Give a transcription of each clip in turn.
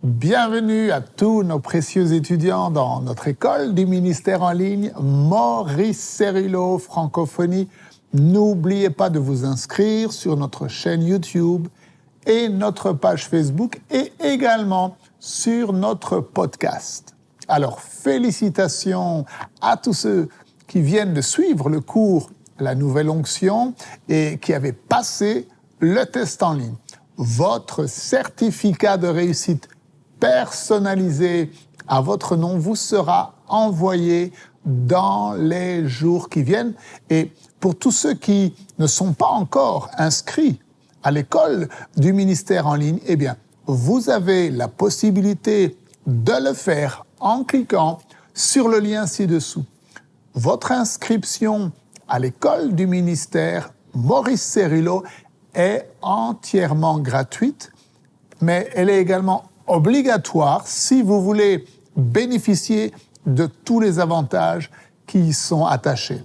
Bienvenue à tous nos précieux étudiants dans notre école du ministère en ligne Maurice Cerullo Francophonie. N'oubliez pas de vous inscrire sur notre chaîne YouTube et notre page Facebook et également sur notre podcast. Alors, félicitations à tous ceux qui viennent de suivre le cours La Nouvelle Onction et qui avaient passé le test en ligne. Votre certificat de réussite personnalisé à votre nom vous sera envoyé dans les jours qui viennent. Et pour tous ceux qui ne sont pas encore inscrits à l'école du ministère en ligne, eh bien, vous avez la possibilité de le faire en cliquant sur le lien ci-dessous. Votre inscription à l'école du ministère Maurice Cerullo est entièrement gratuite, mais elle est également obligatoire si vous voulez bénéficier de tous les avantages qui y sont attachés.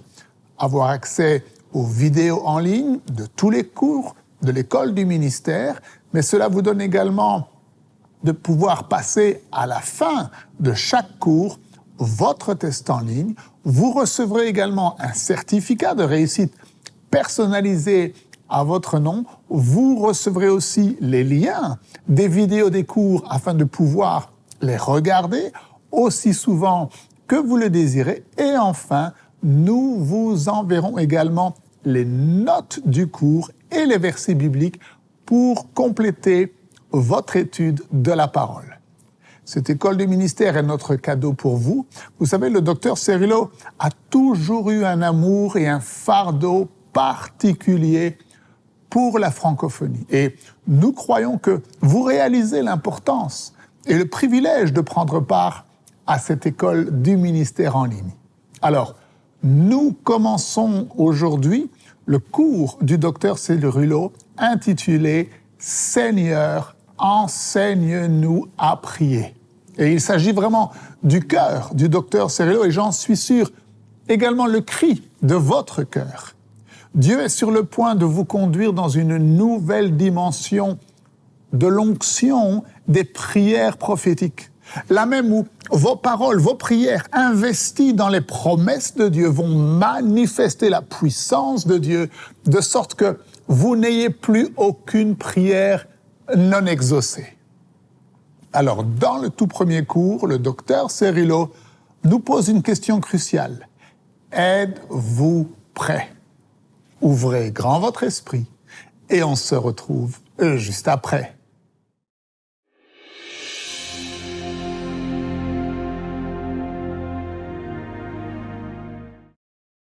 Avoir accès aux vidéos en ligne de tous les cours de l'école du ministère, mais cela vous donne également de pouvoir passer à la fin de chaque cours votre test en ligne. Vous recevrez également un certificat de réussite personnalisé à votre nom. Vous recevrez aussi les liens des vidéos des cours afin de pouvoir les regarder aussi souvent que vous le désirez. Et enfin, nous vous enverrons également les notes du cours et les versets bibliques pour compléter votre étude de la parole. Cette école du ministère est notre cadeau pour vous. Vous savez, le docteur Cerullo a toujours eu un amour et un fardeau particulier pour la francophonie. Et nous croyons que vous réalisez l'importance et le privilège de prendre part à cette école du ministère en ligne. Alors, nous commençons aujourd'hui le cours du docteur Cerullo intitulé « Seigneur, enseigne-nous à prier ». Et il s'agit vraiment du cœur du docteur Cerullo et j'en suis sûr également le cri de votre cœur. Dieu est sur le point de vous conduire dans une nouvelle dimension de l'onction des prières prophétiques. Là même où vos paroles, vos prières investies dans les promesses de Dieu vont manifester la puissance de Dieu, de sorte que vous n'ayez plus aucune prière non exaucée. Alors, dans le tout premier cours, le docteur Cerullo nous pose une question cruciale. Êtes-vous prêts? Ouvrez grand votre esprit et on se retrouve juste après.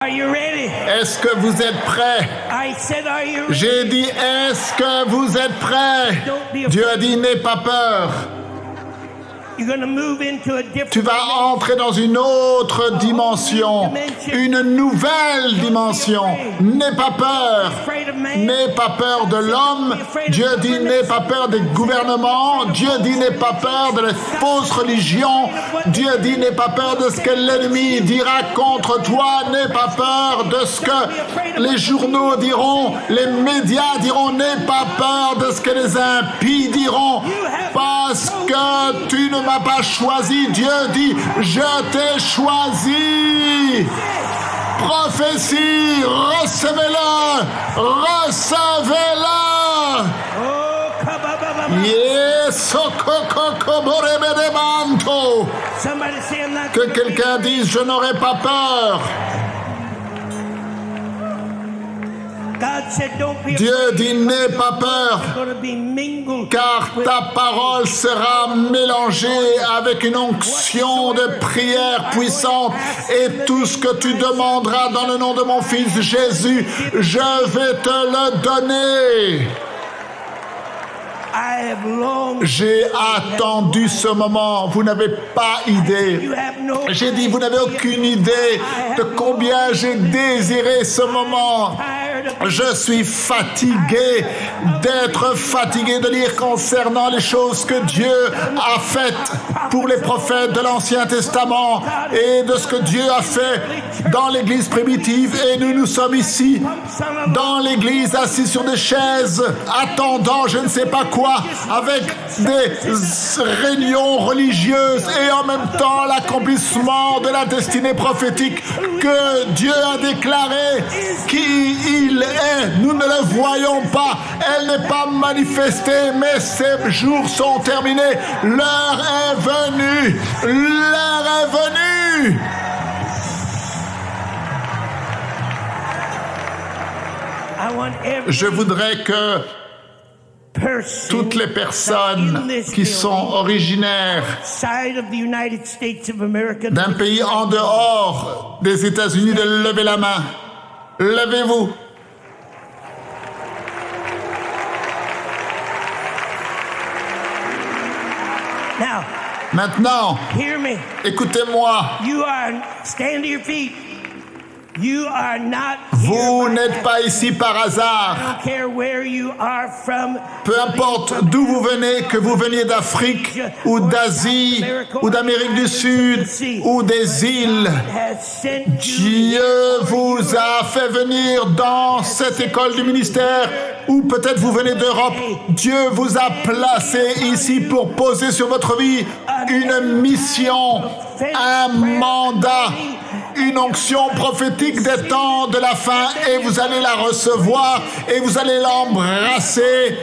Are you ready? Est-ce que vous êtes prêts? I said, are you ready? J'ai dit, est-ce que vous êtes prêts? Dieu a dit, n'aie pas peur. You're going to move into a different Tu vas entrer dans une autre dimension, une nouvelle dimension. N'aie pas peur. N'aie pas peur de l'homme. Dieu dit, n'aie pas peur des gouvernements. Dieu dit, n'aie pas peur de les fausses religions. Dieu dit, n'aie pas peur de ce que l'ennemi dira contre toi. N'aie pas peur de ce que les journaux diront, les médias diront. N'aie pas peur de ce que les impies diront. Parce que tu ne m'as pas choisi. Dieu dit, je t'ai choisi. Prophétie, recevez-le. Recevez-le. Yes, Somebody say I'm not que quelqu'un dise, je n'aurai pas peur. God said, don't be Dieu afraid. dit, n'aie pas peur. It's going to be mingled Car ta parole sera mélangée avec une onction de prière puissante et tout ce que tu demanderas dans le nom de mon Fils Jésus, je vais te le donner. I have longed. J'ai attendu ce moment, vous n'avez pas idée. You have no J'ai dit, vous n'avez aucune idée de combien j'ai désiré ce moment. tired Je suis fatigué d'être fatigué de lire concernant les choses que Dieu a faites pour les prophètes de l'Ancien Testament et de ce que Dieu a fait dans l'Église primitive. Et nous sommes ici dans l'Église assis sur des chaises attendant je ne sais pas quoi avec des réunions religieuses et en même temps l'accomplissement de la destinée prophétique que Dieu a déclaré qui il est. Nous ne le voyons pas, elle n'est pas manifestée, mais ces jours sont terminés. L'heure est venue, l'heure est venue. Je voudrais que toutes les personnes qui sont originaires d'un pays en dehors des États-Unis de lever la main. Levez-vous. Maintenant, écoutez-moi. Vous n'êtes pas ici par hasard. Peu importe d'où vous venez, que vous veniez d'Afrique ou d'Asie ou d'Amérique du Sud ou des îles, Dieu vous a fait venir dans cette école du ministère ou peut-être vous venez d'Europe. Dieu vous a placé ici pour poser sur votre vie une mission, un mandat, une onction prophétique des temps de la fin et vous allez la recevoir et vous allez l'embrasser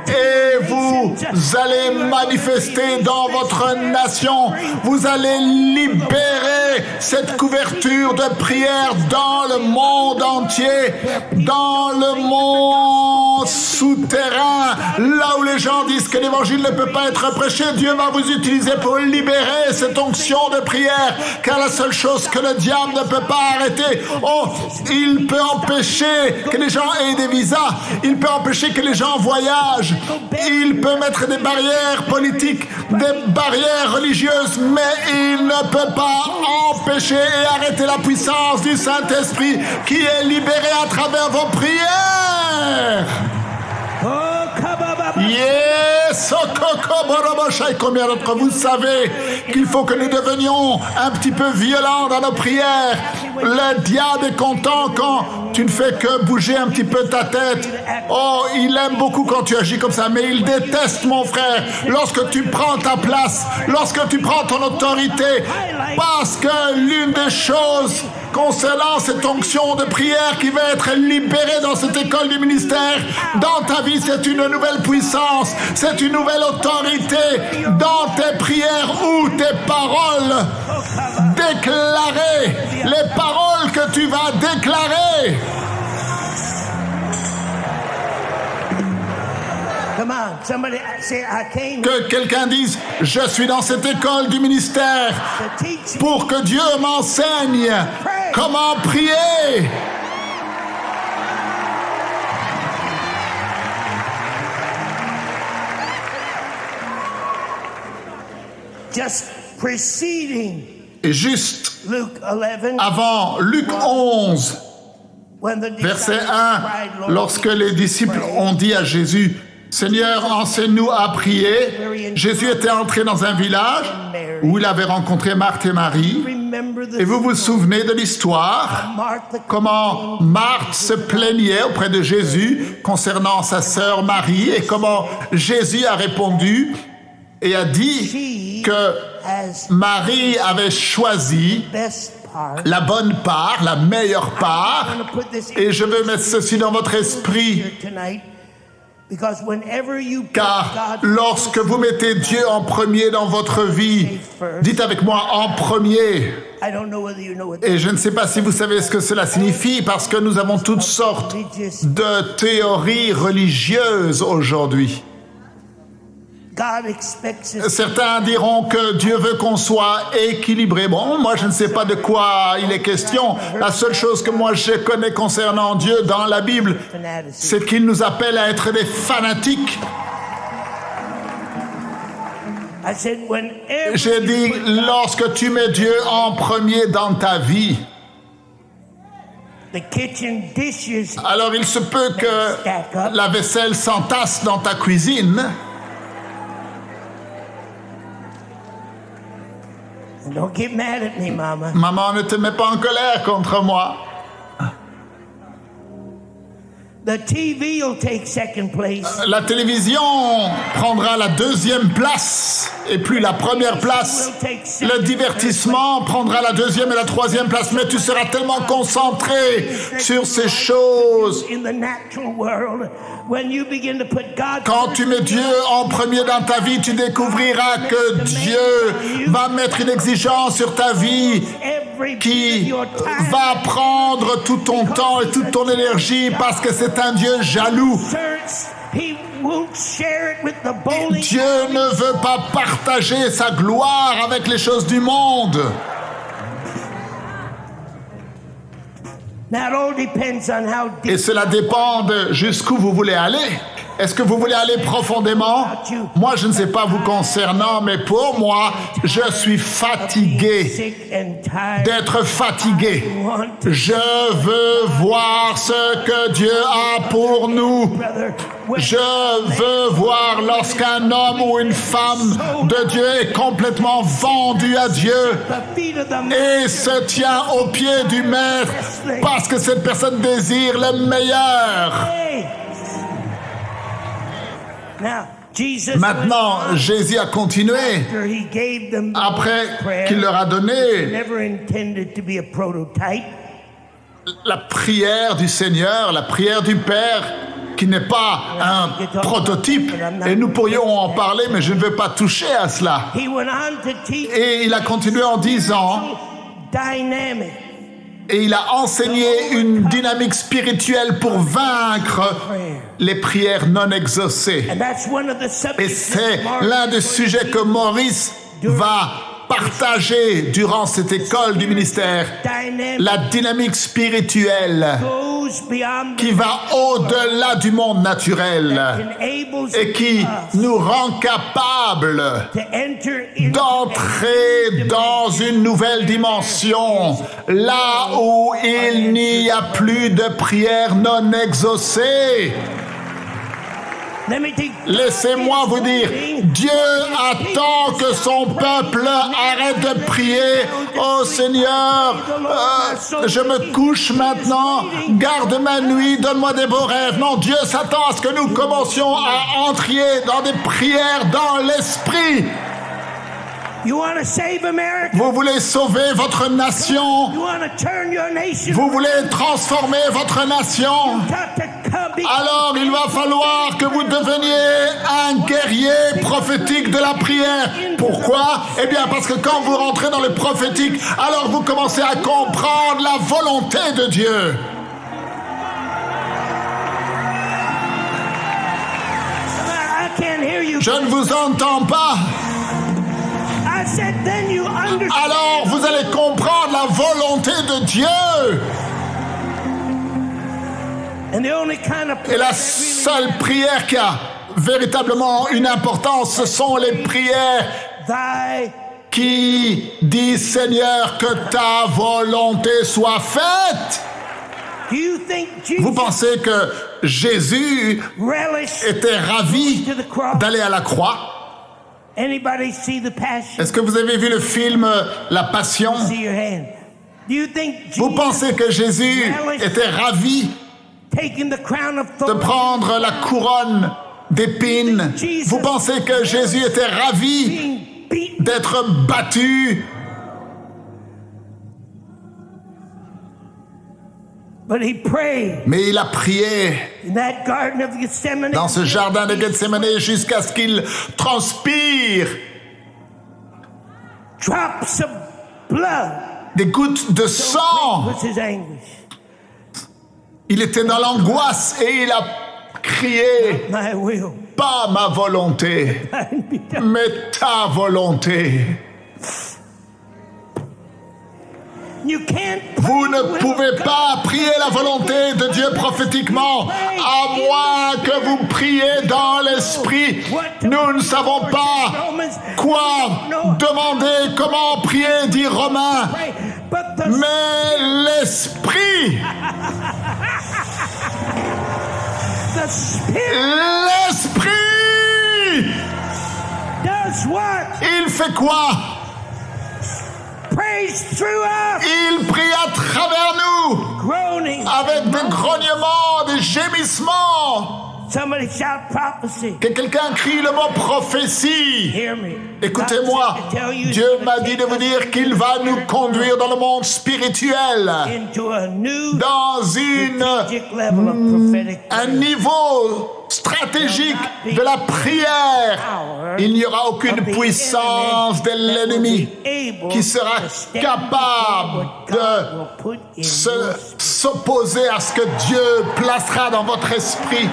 et vous allez manifester dans votre nation. Vous allez libérer cette couverture de prière dans le monde entier, dans le monde souterrain, là où les gens disent que l'évangile ne peut pas être prêché. Dieu va vous utiliser pour libérer cette onction de prière, car la seule chose que le diable ne peut pas arrêter, il peut empêcher que les gens aient des visas, il peut empêcher que les gens voyagent, il peut mettre des barrières politiques, des barrières religieuses, mais il ne peut pas empêcher et arrêter la puissance du Saint-Esprit qui est libérée à travers vos prières. Yes! Combien d'entre vous savez qu'il faut que nous devenions un petit peu violents dans nos prières? Le diable est content quand tu ne fais que bouger un petit peu ta tête. Il aime beaucoup quand tu agis comme ça, mais il déteste, mon frère, lorsque tu prends ta place, lorsque tu prends ton autorité, parce que l'une des choses concernant cette onction de prière qui va être libérée dans cette école du ministère, dans ta vie, c'est une nouvelle puissance, c'est une nouvelle autorité dans tes prières ou tes paroles déclarées, les paroles que tu vas déclarer. Que quelqu'un dise, je suis dans cette école du ministère pour que Dieu m'enseigne comment prier. Et juste avant Luc 11, verset 1, lorsque les disciples ont dit à Jésus, Seigneur, enseigne-nous à prier. Jésus était entré dans un village où il avait rencontré Marthe et Marie. Et vous vous souvenez de l'histoire, comment Marthe se plaignait auprès de Jésus concernant sa sœur Marie et comment Jésus a répondu et a dit que Marie avait choisi la bonne part, la meilleure part. Et je veux mettre ceci dans votre esprit. Car lorsque vous mettez Dieu en premier dans votre vie, dites avec moi en premier. Et je ne sais pas si vous savez ce que cela signifie, parce que nous avons toutes sortes de théories religieuses aujourd'hui. Certains diront que Dieu veut qu'on soit équilibré. Bon, moi je ne sais pas de quoi il est question. La seule chose que moi je connais concernant Dieu dans la Bible, c'est qu'il nous appelle à être des fanatiques. J'ai dit, lorsque tu mets Dieu en premier dans ta vie, the kitchen dishes. Alors il se peut que la vaisselle s'entasse dans ta cuisine. And don't get mad at me, Mama. Maman, ne te mets pas en colère contre moi. The TV will take second place. La télévision prendra la deuxième place et plus la première place. Le divertissement prendra la deuxième et la troisième place. Mais tu seras tellement concentré sur ces choses. In the natural world, when you begin to put God Quand tu mets Dieu en premier dans ta vie, tu découvriras que Dieu va mettre une exigence sur ta vie qui va prendre tout ton temps et toute ton énergie parce que c'est un Dieu jaloux. Dieu ne veut pas partager sa gloire avec les choses du monde. Et cela dépend de jusqu'où vous voulez aller. Est-ce que vous voulez aller profondément? Moi, je ne sais pas vous concernant, mais pour moi, je suis fatigué d'être fatigué. Je veux voir ce que Dieu a pour nous. Je veux voir lorsqu'un homme ou une femme de Dieu est complètement vendu à Dieu et se tient au pied du Maître parce que cette personne désire le meilleur. Maintenant, Jésus a continué. Après qu'il leur a donné la prière du Seigneur, la prière du Père, qui n'est pas un prototype, et nous pourrions en parler, mais je ne veux pas toucher à cela. Et il a continué en disant, et il a enseigné une dynamique spirituelle pour vaincre les prières non exaucées. Et c'est l'un des sujets que Maurice va partager durant cette école du ministère. La dynamique spirituelle qui va au-delà du monde naturel et qui nous rend capables d'entrer dans une nouvelle dimension, là où il n'y a plus de prières non exaucées. Laissez-moi vous dire, Dieu attend que son peuple arrête de prier. Oh Seigneur, je me couche maintenant, garde ma nuit, donne-moi des beaux rêves. Non, Dieu s'attend à ce que nous commencions à entrer dans des prières dans l'esprit. Vous voulez sauver votre nation? Vous voulez transformer votre nation? Alors il va falloir que vous deveniez un guerrier prophétique de la prière. Pourquoi? Eh bien parce que quand vous rentrez dans le prophétique, alors vous commencez à comprendre la volonté de Dieu. Je ne vous entends pas. Alors vous allez comprendre la volonté de Dieu. Et la seule prière qui a véritablement une importance, ce sont les prières qui disent, Seigneur, que ta volonté soit faite. Vous pensez que Jésus était ravi d'aller à la croix? Est-ce que vous avez vu le film La Passion? Vous pensez que Jésus était ravi de prendre la couronne d'épines? Vous pensez que Jésus était ravi d'être battu? Mais il a prié dans ce jardin de Gethsemane jusqu'à ce qu'il transpire des gouttes de sang. Il était dans l'angoisse et il a crié, pas ma volonté, mais ta volonté. Vous ne pouvez pas prier la volonté de Dieu prophétiquement, à moins que vous priez dans l'esprit. Nous ne savons pas quoi demander, comment prier, dit Romains. But the Mais l'Esprit, Spirit l'Esprit, does what? il fait quoi? Prays through us, Il prie à travers nous, groaning. avec des grognements, des gémissements. Somebody shout prophecy. Que quelqu'un crie le mot prophétie. Hear me. Écoutez-moi, God said to tell you Dieu he's m'a gonna dit de take vous us dire qu'il va nous conduire dans le monde spirituel, into a new dans strategic level of prophetic un prayer. niveau stratégique de la prière. Il n'y aura aucune puissance de l'ennemi qui sera capable de s'opposer à ce que Dieu placera dans votre esprit.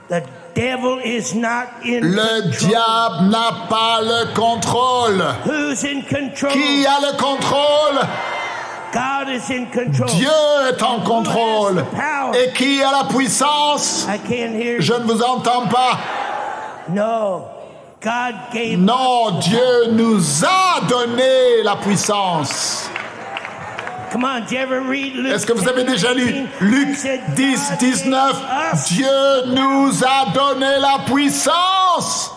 The devil is not in Le control. diable n'a pas le contrôle. Who's in control? Qui a le contrôle? God is in control. Dieu est en contrôle. Et qui a la puissance? I can't hear Je you. ne vous entends pas. No. God gave Non, Dieu nous a donné la puissance. Come on, did you ever read Luke? Est-ce que vous avez déjà lu Luc 10, 19? Dieu nous a donné la puissance.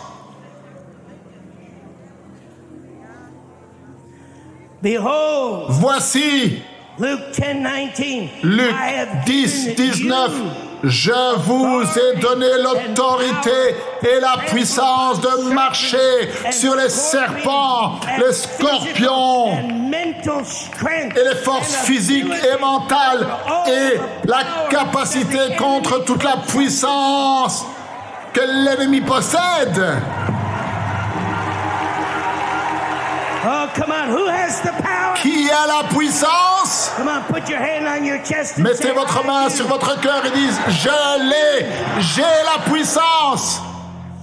Behold, Voici, Luke 10:19. Luc I have 10, given 19. you Je vous ai donné l'autorité et la puissance de marcher sur les serpents, les scorpions, and mental strength et les forces and physiques et mentales et la capacité contre toute la puissance que l'ennemi possède. Oh, come on, who has the power? Qui a la puissance? Come on, put your hand on your chest and Mettez say, votre I main do. sur votre cœur et dites, je l'ai, j'ai la puissance.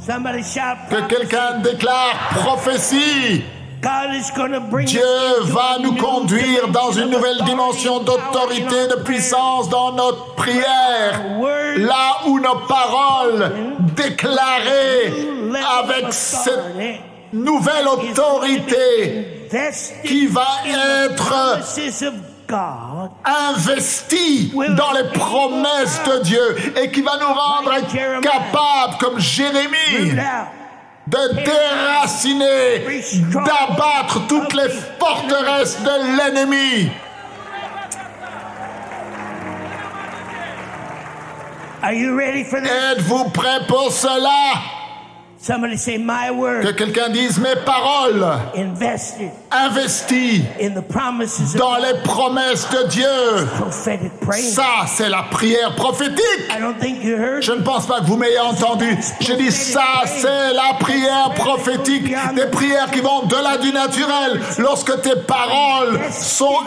Somebody shout, Que quelqu'un déclare prophétie. God is going to bring Dieu us into va a nous new conduire dans une nouvelle dimension d'autorité, de puissance dans notre prière. word Là où nos paroles déclarées avec cette nouvelle autorité qui va être promises of God investie dans les promesses de Dieu et qui va nous rendre capables, comme Jérémie, root out. de déraciner, d'abattre toutes les forteresses de l'ennemi. Are you ready for this? Êtes-vous prêts pour cela? Somebody say, my Que word quelqu'un dise mes paroles invested investies in the promises of dans les promesses de Dieu. prophetic praying. Ça, c'est la prière prophétique. I don't think you heard. Je ne pense pas que vous m'ayez entendu. Je dis ça, c'est la prière prophétique. Des prières qui vont au-delà du naturel. Lorsque tes paroles sont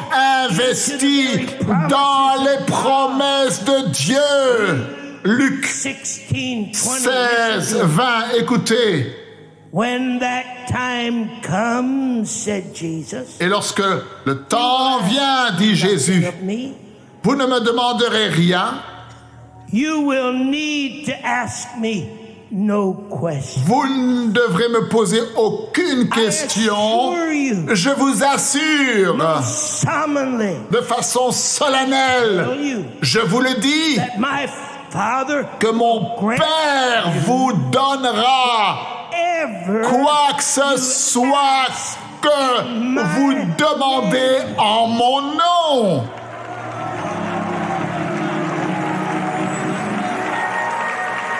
investies dans les promesses de Dieu. Luc 16:20. 16, 20, écoutez. When that time comes, said Jesus, Et lorsque le temps vient, dit Jésus, of me, vous ne me demanderez rien, you will need to ask me no question. vous ne devrez me poser aucune question. I assure you, Je vous assure, solemnly, de façon solennelle, tell you je vous le dis, that my Father que mon Père vous donnera ever quoi que ce soit que vous demandez en mon nom.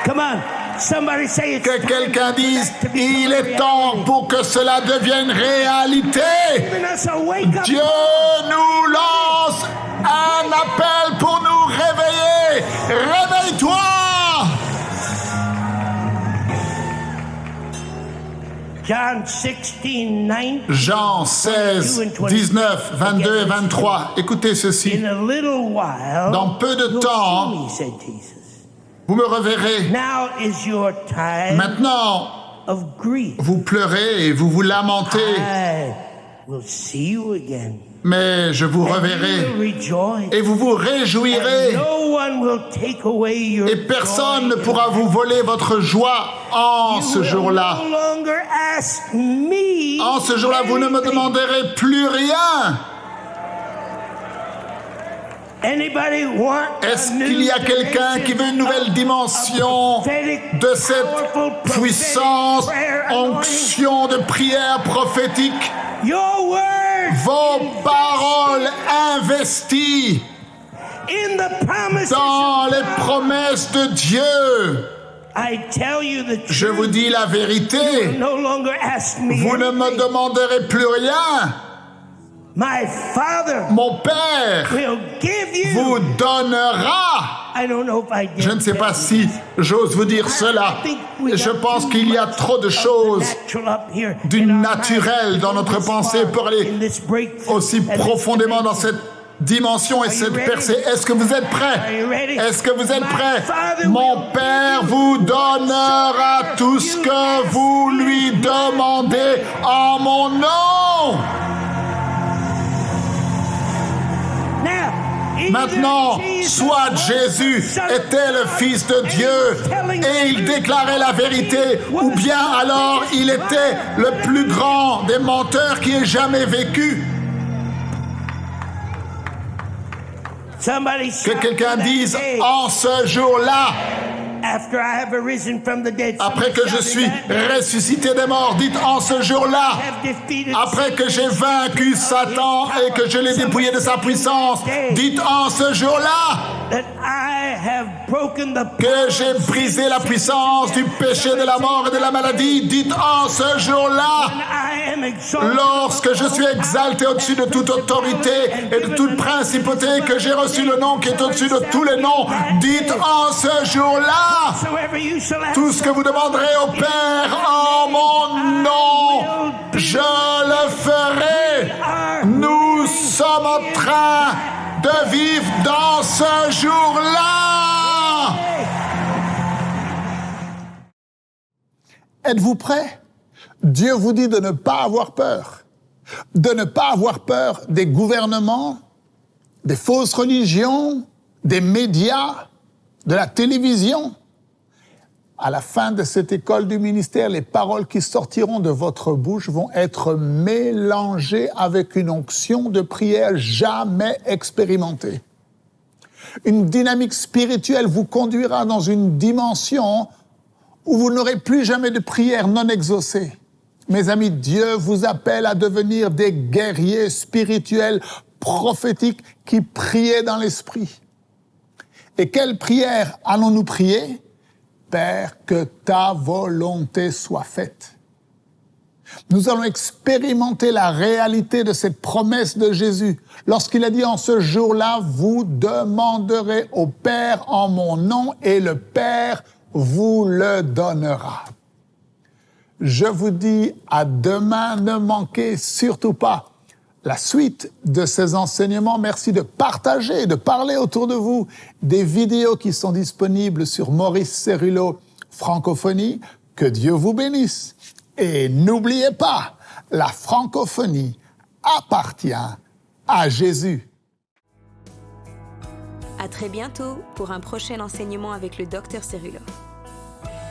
Come on, somebody say it's Que time quelqu'un for dise, that to become il a est temps reality. pour que cela devienne réalité. Giving us a wake-up Dieu nous lance un appel pour nous réveiller. Réveille-toi! John 16:19. Jean 16, 19, 22 et 23. Écoutez ceci. In a little while, Dans peu de you'll temps, see me, said Jesus. vous me reverrez. Now is your time Maintenant, of grief. vous pleurez et vous vous lamentez. I will see you again. mais je vous and you reverrai will rejoice. et vous vous réjouirez. And no one will take away your Et personne ne joy. pourra vous voler votre joie en You ce will jour-là. no longer ask me En ce jour-là, vous ne me anything. demanderez plus rien. Anybody want Est-ce a new qu'il y a quelqu'un qui veut une nouvelle dimension de cette puissance, onction de prière prophétique? Your word Vos paroles investies in the promises dans of les God. promesses de Dieu. I tell you the Je vous truth. dis la You vérité. no longer ask me Vous ne me anything. demanderez plus rien. My Father Mon Père will give you. vous donnera. I don't know if I did Je ne sais pas si j'ose vous dire cela. Je pense qu'il y a trop de choses du naturel dans notre pensée pour aller aussi profondément dans cette dimension et cette percée. Est-ce que vous êtes prêts? Est-ce que vous êtes prêts? Mon Père vous donnera tout ce que vous lui demandez en mon nom. Maintenant, soit Jésus était le Fils de Dieu et il déclarait la vérité, ou bien alors il était le plus grand des menteurs qui ait jamais vécu. Que quelqu'un dise en ce jour-là, après que je suis ressuscité des morts, dites en ce jour-là, après que j'ai vaincu Satan et que je l'ai dépouillé de sa puissance, dites en ce jour-là que j'ai brisé la puissance du péché, de la mort et de la maladie, dites en ce jour-là, lorsque je suis exalté au-dessus de toute autorité et de toute principauté, que j'ai reçu le nom qui est au-dessus de tous les noms, dites en ce jour-là, tout ce que vous demanderez au Père en mon nom, je le ferai. Nous sommes en train de vivre dans ce jour-là. Êtes-vous prêts? Dieu vous dit de ne pas avoir peur. De ne pas avoir peur des gouvernements, des fausses religions, des médias, de la télévision. À la fin de cette école du ministère, les paroles qui sortiront de votre bouche vont être mélangées avec une onction de prière jamais expérimentée. Une dynamique spirituelle vous conduira dans une dimension où vous n'aurez plus jamais de prière non exaucée. Mes amis, Dieu vous appelle à devenir des guerriers spirituels prophétiques qui priaient dans l'esprit. Et quelle prière allons-nous prier? Père, que ta volonté soit faite. Nous allons expérimenter la réalité de cette promesse de Jésus lorsqu'il a dit en ce jour-là, vous demanderez au Père en mon nom et le Père vous le donnera. Je vous dis à demain, ne manquez surtout pas la suite de ces enseignements. Merci de partager, de parler autour de vous des vidéos qui sont disponibles sur Maurice Cérulo Francophonie. Que Dieu vous bénisse. Et n'oubliez pas, la francophonie appartient à Jésus. À très bientôt pour un prochain enseignement avec le Dr Cérulo.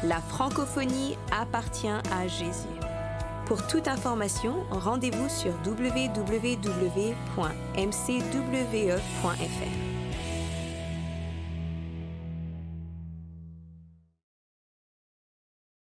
La francophonie appartient à Jésus. Pour toute information, rendez-vous sur www.mcwe.fr.